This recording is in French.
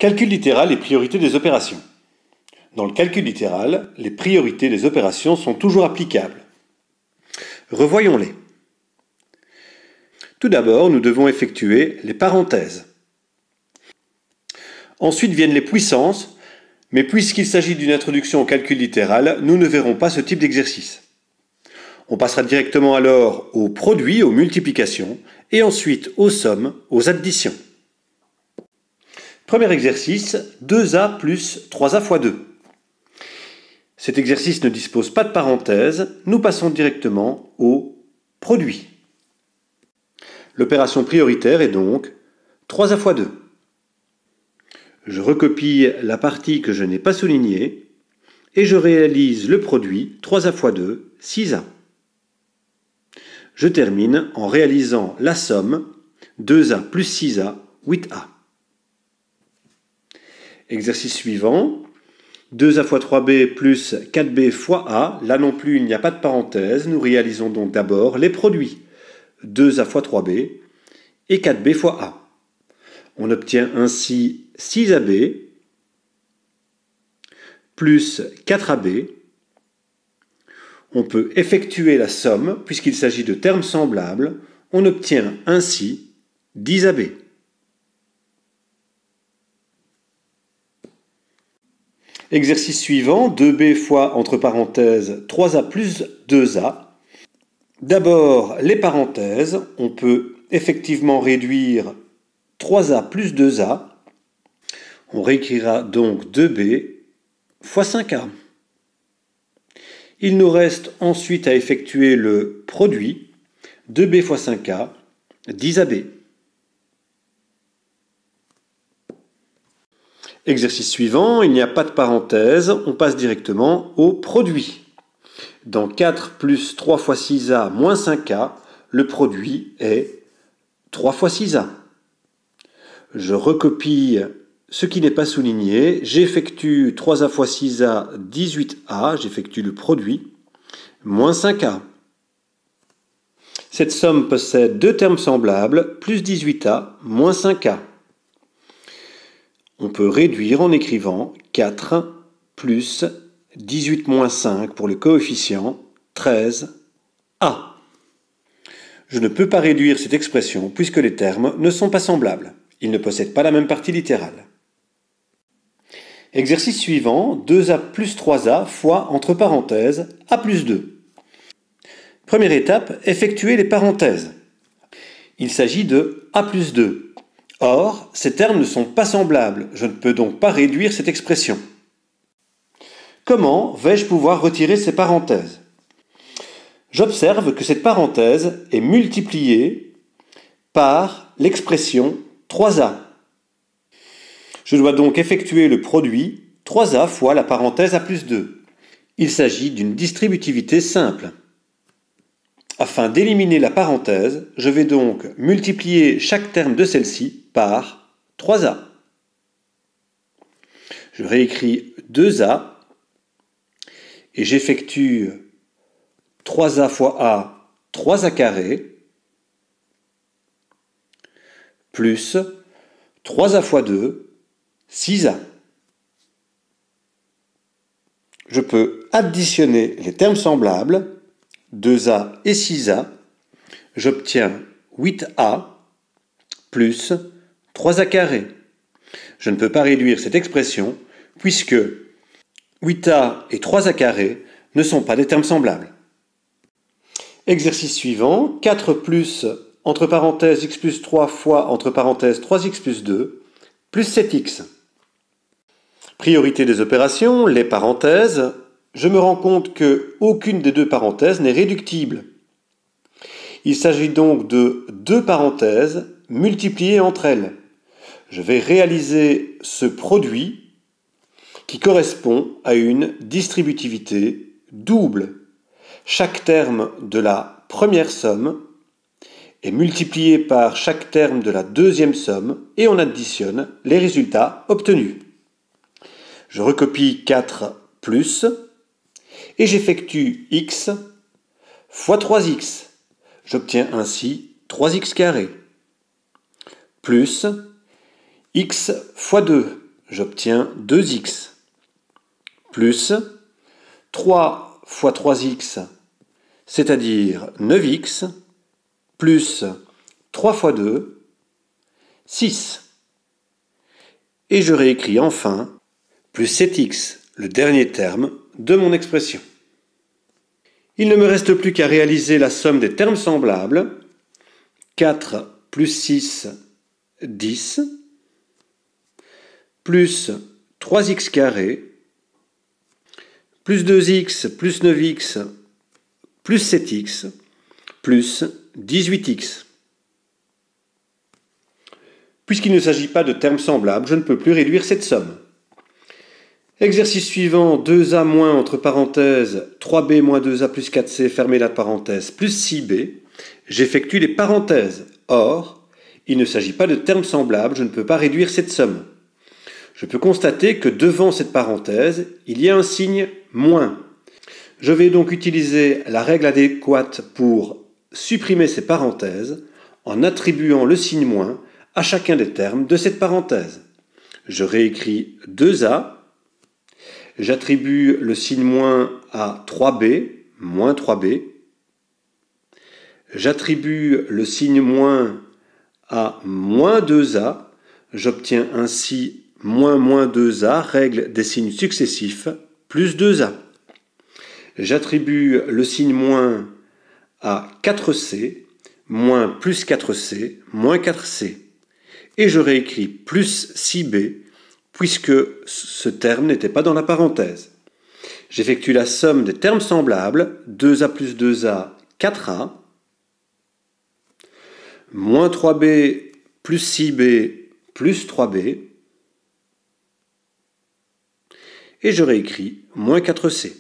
Calcul littéral et priorité des opérations. Dans le calcul littéral, les priorités des opérations sont toujours applicables. Revoyons-les. Tout d'abord, nous devons effectuer les parenthèses. Ensuite viennent les puissances, mais puisqu'il s'agit d'une introduction au calcul littéral, nous ne verrons pas ce type d'exercice. On passera directement alors aux produits, aux multiplications, et ensuite aux sommes, aux additions. Premier exercice, 2a plus 3a fois 2. Cet exercice ne dispose pas de parenthèses, nous passons directement au produit. L'opération prioritaire est donc 3a fois 2. Je recopie la partie que je n'ai pas soulignée et je réalise le produit 3a fois 2, 6a. Je termine en réalisant la somme 2a plus 6a, 8a. Exercice suivant, 2a fois 3b plus 4b fois a. Là non plus, il n'y a pas de parenthèse. Nous réalisons donc d'abord les produits 2a fois 3b et 4b fois a. On obtient ainsi 6ab plus 4ab. On peut effectuer la somme, puisqu'il s'agit de termes semblables. On obtient ainsi 10ab. Exercice suivant, 2b fois, entre parenthèses, 3a plus 2a. D'abord, les parenthèses, on peut effectivement réduire 3a plus 2a. On réécrira donc 2b fois 5a. Il nous reste ensuite à effectuer le produit 2b fois 5a, 10ab. Exercice suivant, il n'y a pas de parenthèse, on passe directement au produit. Dans 4 plus 3 fois 6a moins 5a, le produit est 3 fois 6a. Je recopie ce qui n'est pas souligné, j'effectue 3a fois 6a, 18a, j'effectue le produit, moins 5a. Cette somme possède deux termes semblables, plus 18a, moins 5a. On peut réduire en écrivant 4 plus 18 moins 5 pour le coefficient 13a. Je ne peux pas réduire cette expression puisque les termes ne sont pas semblables. Ils ne possèdent pas la même partie littérale. Exercice suivant, 2a plus 3a fois, entre parenthèses, a plus 2. Première étape, effectuer les parenthèses. Il s'agit de a plus 2. Or, ces termes ne sont pas semblables, je ne peux donc pas réduire cette expression. Comment vais-je pouvoir retirer ces parenthèses? J'observe que cette parenthèse est multipliée par l'expression 3a. Je dois donc effectuer le produit 3a fois la parenthèse a plus 2. Il s'agit d'une distributivité simple. Afin d'éliminer la parenthèse, je vais donc multiplier chaque terme de celle-ci par 3a. Je réécris 2a et j'effectue 3a fois a, 3a carré, plus 3a fois 2, 6a. Je peux additionner les termes semblables, 2a et 6a, j'obtiens 8a plus 3a carré. Je ne peux pas réduire cette expression puisque 8a et 3a carré ne sont pas des termes semblables. Exercice suivant, 4 plus, entre parenthèses, x plus 3 fois, entre parenthèses, 3x plus 2, plus 7x. Priorité des opérations, les parenthèses. Je me rends compte qu'aucune des deux parenthèses n'est réductible. Il s'agit donc de deux parenthèses multipliées entre elles. Je vais réaliser ce produit qui correspond à une distributivité double. Chaque terme de la première somme est multiplié par chaque terme de la deuxième somme et on additionne les résultats obtenus. Je recopie 4 plus et j'effectue x fois 3x. J'obtiens ainsi 3x carré plus x fois 2. j'obtiens 2x, plus 3 fois 3x, c'est-à-dire 9x, plus 3 fois 2, 6. Et je réécris enfin plus 7x, le dernier terme de mon expression. Il ne me reste plus qu'à réaliser la somme des termes semblables. 4 plus 6, 10, plus 3x carré, plus 2x, plus 9x, plus 7x, plus 18x. Puisqu'il ne s'agit pas de termes semblables, je ne peux plus réduire cette somme. Exercice suivant, 2a moins entre parenthèses 3b moins 2a plus 4c, fermez la parenthèse, plus 6b. J'effectue les parenthèses. Or, il ne s'agit pas de termes semblables, je ne peux pas réduire cette somme. Je peux constater que devant cette parenthèse, il y a un signe moins. Je vais donc utiliser la règle adéquate pour supprimer ces parenthèses en attribuant le signe moins à chacun des termes de cette parenthèse. Je réécris 2a, j'attribue le signe moins à 3b, moins 3b, j'attribue le signe moins à moins 2a, j'obtiens ainsi moins 2a, règle des signes successifs, plus 2a. J'attribue le signe moins à 4c, moins plus 4c, moins 4c. Et je réécris plus 6b, puisque ce terme n'était pas dans la parenthèse. J'effectue la somme des termes semblables, 2a plus 2a, 4a, moins 3b plus 6b plus 3b, et je réécris moins 4c.